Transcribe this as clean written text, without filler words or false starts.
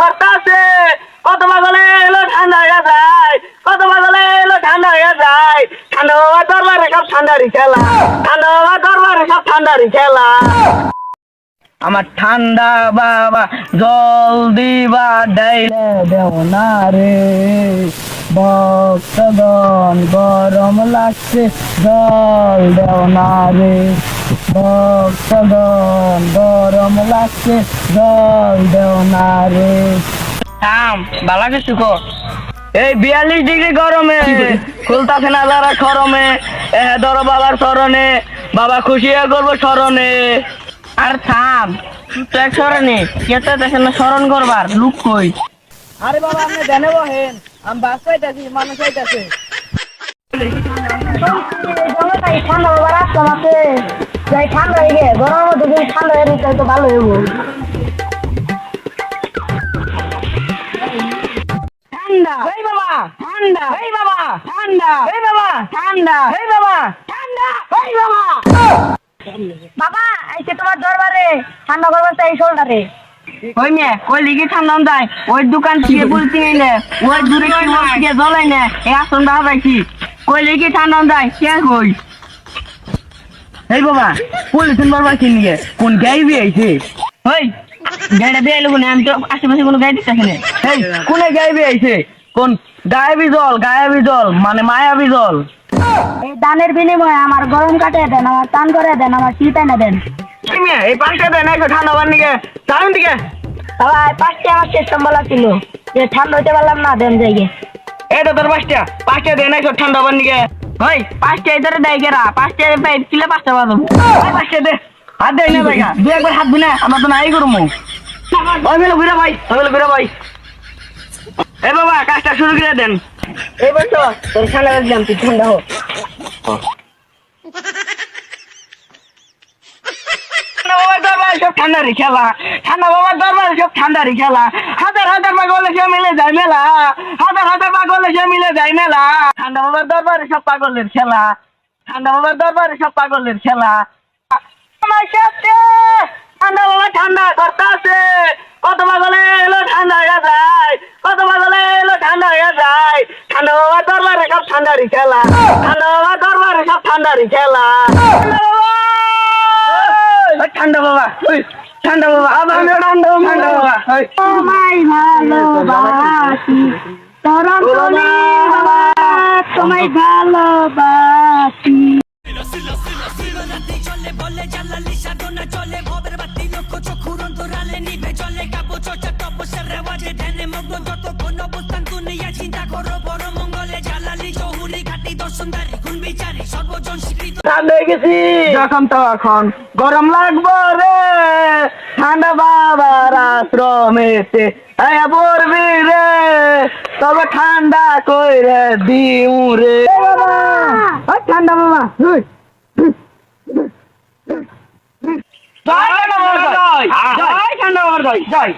করতেছে, কত পাগলে এলো ঠান্ডা হয়ে যায়, কত পাগলে এলো ঠান্ডা হয়ে যায়। ঠান্ডা বাবা দরবারে সব ঠান্ডারই খেলা, ঠান্ডা বাবা দরবারে সব ঠান্ডারই খেলা। আমার ঠান্ডা বাবা জল দিবা ডাইলে দেও না রে, ভক্তগণ গরম লাগছে জল দেও না রে, ভক্তগণ গরম লাগছে জল দেও না রে। থাম, বালা কিছু কর। এই 42 ডিগ্রি গরমে খুলতাছে না যারা খরমে, ধরো বাবার স্মরণে, বাবা খুশি হয়ে করবো স্মরণে। আর থাম, তুই এক স্মরণে কেতে দেখেন না স্মরণ করবার লুক কই। আরে বাবা আপনি দেনে বহেন, আমি বাস পাইতেছি, মানুষ পাইতেছে। ঠান্ডা বাবা রাস্তা আছে যাই ঠান্ডা হয়ে গে গরমের মধ্যে যদি ঠান্ডা হয়ে যায় তো ভালো হইব। ঠান্ডা এই বাবা, ঠান্ডা এই বাবা, ঠান্ডা এই বাবা, ঠান্ডা এই বাবা, ঠান্ডা এই বাবা। বাবা আইছে তোমার দরবারে ঠান্ডা করবার চাই শোল্ডারে। ওই মেয়ে ওই লিগে ঠান্ডা যায়, ওই দোকান থেকে বলতে নিলে ওই দূরে কি বলতে জ্বলাই না, এই আসন দা পাইছি ওই লিগে ঠান্ডা যায় কে কই। এই বাবা পলিথিন বারবার কিনে নিয়ে কোন গাইবি আইছে? ওই গাড়িটা দিয়ে এলো কোনে? আমি তো আশেপাশে কোনো গাড়ি দেখতেছি না। এই কোনে গাইবি আইছে? কোন গায়েবি জল, গায়েবি জল মানে মায়াবি জল। এই দানের বিনিময়ে আমার গরম কাটিয়ে দেন, আমার টান করে দেন, আমার শীত এনে দেন। কি মেয়ে এই পাঁচটা দেয় না ঠান্ডা হবার নিকে তার দিকে। বাবা পাঁচটা আমার শেষ সম্বলা ছিল যে ঠান্ডা হইতে পারলাম না দেন যাইগে। এই তো তোর পাঁচটা দেয় না ঠান্ডা হবার নিকে। ওই পাঁচটা ইধারে দেয় গেরা, পাঁচটা কিলে পাঁচটা বাজো। পাঁচটা দে, হাত দেয় না ভাইয়া, দু একবার হাত দিনা আমরা তো নাই করবো। ওই মেলো ঘুরে ভাই, ওই মেলো ঘুরে ভাই। এ বাবা কাজটা শুরু করে দেন। এই বলতো তোর ঠান্ডা দিলাম, তুই ঠান্ডা হোক। বাবার দরবারে সব ঠান্ডারই খেলা, ঠান্ডা বাবার দরবারে সব ঠান্ডারই খেলা। হাজার হাজার পাগল এসে মিলে যায় মেলা, হাজার হাজার পাগল এসে মিলে যায় মেলা। ঠান্ডা বাবার দরবারে সব পাগলের খেলা, ঠান্ডা বাবার দরবারে সব পাগলের খেলা। আমার সাথে ঠান্ডা বাবা ঠান্ডা করতেছে, কত পাগলে এলো ঠান্ডা হয়ে যায়, কত পাগলে এলো ঠান্ডা হয়ে যায়। ঠান্ডা বাবার দরবারে সব ঠান্ডারই খেলা, ঠান্ডা বাবার দরবারে সব ঠান্ডারই খেলা। ঠান্ডা বাবা, ঠান্ডা বাবা, আবার আমি ঠান্ডা বাবা। তোমায় ভালোবাসি তরঙ্গলি বাবা, তোমায় ভালোবাসি। ঠান্ডা হয়ে গেছি যখন তখন গরম লাগবো রে, ঠান্ডা বাবার আশ্রমেতে আয়া পড়বি রে, তবে ঠান্ডা কইরে দিউ রে। ঠান্ডা বাবা ঠান্ডা বাবার জয়, ঠান্ডা বাবার জয়।